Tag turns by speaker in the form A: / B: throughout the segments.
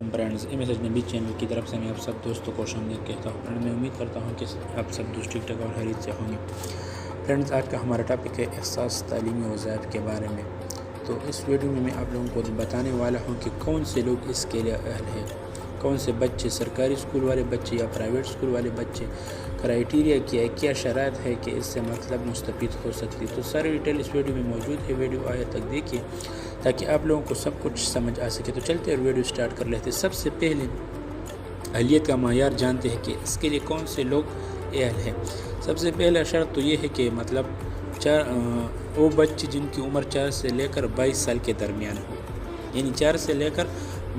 A: Friends image نبی channel کی طرف سے میں آپ سب دوستوں کو خوش کہتا ہوں فرینڈ میں امید کرتا ہوں کہ آپ سب دوست ٹھیک ٹھاک اور خیریت سے ہوں گے۔ فرینڈز آج کا ہمارا ٹاپک ہے احساس تعلیمی وظائف کے بارے میں۔ تو اس ویڈیو میں آپ لوگوں کو بتانے والا ہوں کہ کون سے لوگ اس کے لیے اہل ہیں، کون سے بچے، سرکاری اسکول والے بچے یا پرائیویٹ اسکول والے بچے، کرائیٹیریا کیا ہے، کیا شرائط ہے کہ اس سے مطلب مستفید ہو سکتی ہے۔ تو سارے ڈیٹیل اس ویڈیو میں موجود ہے، ویڈیو آخر تک دیکھیے تاکہ آپ لوگوں کو سب کچھ سمجھ آ سکے۔ تو چلتے اور ویڈیو سٹارٹ کر لیتے۔ سب سے پہلے اہلیت کا معیار جانتے ہیں کہ اس کے لیے کون سے لوگ اہل ہیں۔ سب سے پہلا شرط تو یہ ہے کہ مطلب وہ بچے جن کی عمر 4 سے لے کر 22 سال کے درمیان ہو، یعنی 4 سے لے کر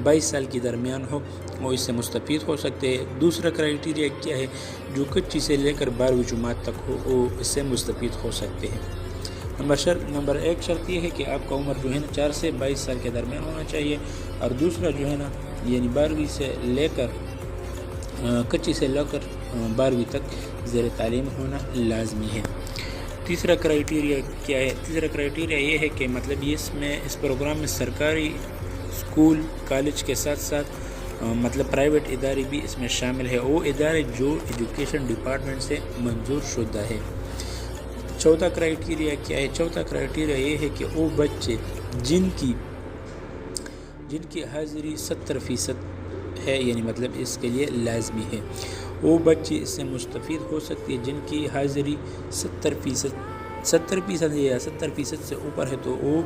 A: 22 سال کے درمیان ہو، وہ اس سے مستفید ہو سکتے ہیں۔ دوسرا کرائیٹیریا کیا ہے، جو کچی سے لے کر 12ویں جماعت تک ہو، وہ اس سے مستفید ہو سکتے ہیں۔ نمبر ایک شرط یہ ہے کہ آپ کا عمر جو ہے نا 4 سے 22 سال کے درمیان ہونا چاہیے، اور دوسرا جو ہے نا یعنی 12ویں سے لے کر کچی سے لے کر 12ویں تک زیر تعلیم ہونا لازمی ہے۔ تیسرا کرائیٹیریا کیا ہے؟ تیسرا کرائیٹیریا یہ ہے کہ مطلب اس پروگرام میں سرکاری اسکول کالج کے ساتھ ساتھ مطلب پرائیویٹ ادارے بھی اس میں شامل ہے، وہ ادارے جو ایجوکیشن ڈپارٹمنٹ سے منظور شدہ ہے۔ چوتھا کرائیٹیریا کیا ہے؟ چوتھا کرائیٹیریا یہ ہے کہ وہ بچے جن کی حاضری 70% ہے، یعنی مطلب اس کے لیے لازمی ہے، وہ بچے اس سے مستفید ہو سکتے ہیں۔ جن کی حاضری 70% یا 70% سے اوپر ہے تو وہ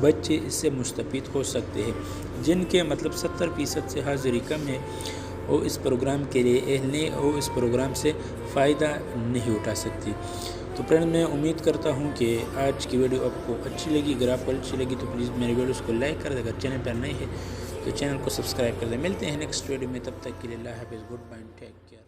A: بچے اس سے مستفید ہو سکتے ہیں۔ جن کے مطلب 70% سے حاضری کم ہے، وہ اس پروگرام کے لیے اہل نہیں، وہ اس پروگرام سے فائدہ نہیں اٹھا سکتی۔ تو فرینڈ میں امید کرتا ہوں کہ آج کی ویڈیو آپ کو اچھی لگی۔ اگر آپ کو اچھی لگی تو پلیز میرے ویڈیوز کو لائک کر دیں، اگر چینل پر نہیں ہے تو چینل کو سبسکرائب کر دیں۔ ملتے ہیں نیکسٹ ویڈیو میں، تب تک کے لیے اللہ حافظ، گڈ بائے، ٹیک کیئر۔